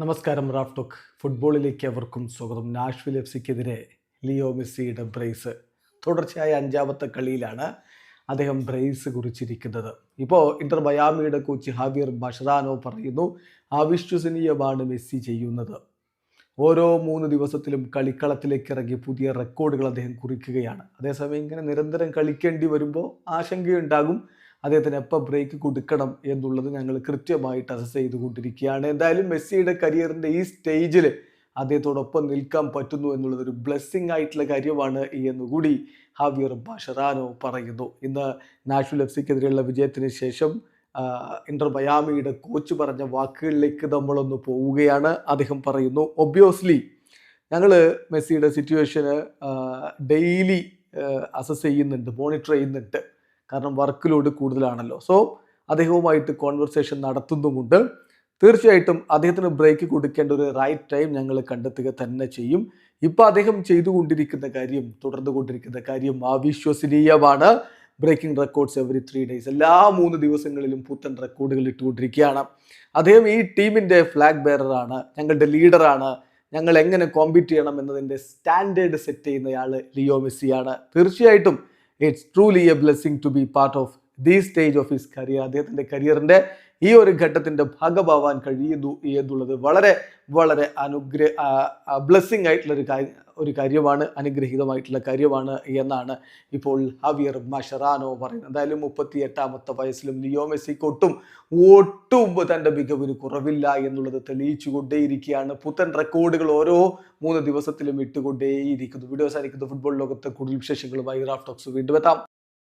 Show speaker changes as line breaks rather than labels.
നമസ്കാരം. Raf talk ഫുട്ബോളിലേക്ക് അവർക്കും സ്വാഗതം. നാഷ്വിൽ എഫ് സിക്കെതിരെ ലിയോ മെസ്സിയുടെ ബ്രേസ് തുടർച്ചയായ അഞ്ചാമത്തെ കളിയിലാണ് അദ്ദേഹം ബ്രേസ് കുറിച്ചിരിക്കുന്നത്. ഇപ്പോൾ ഇന്റർ മയാമിയുടെ കോച്ച് ഹാവിയർ മഷറാനോ പറയുന്നു, അവിശ്വസനീയമാണ് മെസ്സി ചെയ്യുന്നത്. ഓരോ 3 ദിവസത്തിലും കളിക്കളത്തിലേക്ക് ഇറങ്ങി പുതിയ റെക്കോർഡുകൾ അദ്ദേഹം കുറിക്കുകയാണ്. അതേസമയം ഇങ്ങനെ നിരന്തരം കളിക്കേണ്ടി വരുമ്പോൾ ആശങ്കയുണ്ടാകും. അദ്ദേഹത്തിന് എപ്പോൾ ബ്രേക്ക് കൊടുക്കണം എന്നുള്ളത് ഞങ്ങൾ കൃത്യമായിട്ട് അസസ് ചെയ്തുകൊണ്ടിരിക്കുകയാണ്. എന്തായാലും മെസ്സിയുടെ കരിയറിൻ്റെ ഈ സ്റ്റേജിൽ അദ്ദേഹത്തോടൊപ്പം നിൽക്കാൻ പറ്റുന്നു എന്നുള്ളത് ഒരു ബ്ലെസ്സിങ് ആയിട്ടുള്ള കാര്യമാണ് എന്നുകൂടി ഹാവിയർ മഷറാനോ പറയുന്നു. ഇന്ന് നാഷ്വിൽ എഫ് സിക്കെതിരെയുള്ള വിജയത്തിന് ശേഷം ഇന്റർ മയാമിയുടെ കോച്ച് പറഞ്ഞ വാക്കുകളിലേക്ക് നമ്മളൊന്ന് പോവുകയാണ്. അദ്ദേഹം പറയുന്നു, ഒബ്വിയസ്ലി ഞങ്ങൾ മെസ്സിയുടെ സിറ്റുവേഷന് ഡെയിലി അസസ് ചെയ്യുന്നുണ്ട്, മോണിറ്റർ ചെയ്യുന്നുണ്ട്. കാരണം വർക്ക് ലോഡ് കൂടുതലാണല്ലോ. സോ അദ്ദേഹവുമായിട്ട് കോൺവെർസേഷൻ നടത്തുന്നുമുണ്ട്. തീർച്ചയായിട്ടും അദ്ദേഹത്തിന് ബ്രേക്ക് കൊടുക്കേണ്ട ഒരു റൈറ്റ് ടൈം ഞങ്ങൾ കണ്ടെത്തുക തന്നെ ചെയ്യും. ഇപ്പം അദ്ദേഹം ചെയ്തുകൊണ്ടിരിക്കുന്ന കാര്യം, തുടർന്നുകൊണ്ടിരിക്കുന്ന കാര്യം അവിശ്വസനീയമാണ്. ബ്രേക്കിംഗ് റെക്കോർഡ്സ് എവറി 3 days, എല്ലാ 3 ദിവസങ്ങളിലും പുത്തൻ റെക്കോർഡുകൾ ഇട്ടുകൊണ്ടിരിക്കുകയാണ്. അദ്ദേഹം ഈ ടീമിൻ്റെ ഫ്ലാഗ് ബെയറാണ്, ഞങ്ങളുടെ ലീഡറാണ്. ഞങ്ങൾ എങ്ങനെ കോമ്പീറ്റ് ചെയ്യണം എന്നതിൻ്റെ സ്റ്റാൻഡേർഡ് സെറ്റ് ചെയ്യുന്നയാൾ ലിയോ മെസ്സിയാണ്. തീർച്ചയായിട്ടും it's truly a blessing to be part of the stage of his career. അദ്ദേഹത്തിൻ്റെ കരിയറിൻ്റെ ഈ ഒരു ഘട്ടത്തിൻ്റെ ഭാഗമാവാൻ കഴിയുന്നു എന്നുള്ളത് വളരെ വളരെ ബ്ലെസ്സിങ് ആയിട്ടുള്ള ഒരു കാര്യമാണ്, അനുഗ്രഹീതമായിട്ടുള്ള കാര്യമാണ് എന്നാണ് ഇപ്പോൾ ഹാവിയർ മഷറാനോ പറയുന്നത്. എന്തായാലും 38-ാമത്തെ വയസ്സിലും ലിയോ മെസ്സിക്ക് ഒട്ടും തൻ്റെ മികവിന് കുറവില്ല എന്നുള്ളത് തെളിയിച്ചു കൊണ്ടേയിരിക്കുകയാണ്. പുത്തൻ റെക്കോർഡുകൾ ഓരോ 3 ദിവസത്തിലും ഇട്ടുകൊണ്ടേയിരിക്കുന്നു. വീഡിയോ സാധിക്കുന്ന ഫുട്ബോൾ ലോകത്തെ കൂടുതൽ വിശേഷങ്ങളുമായി റാഫ് ടോക്സ് വീണ്ടും എത്താം.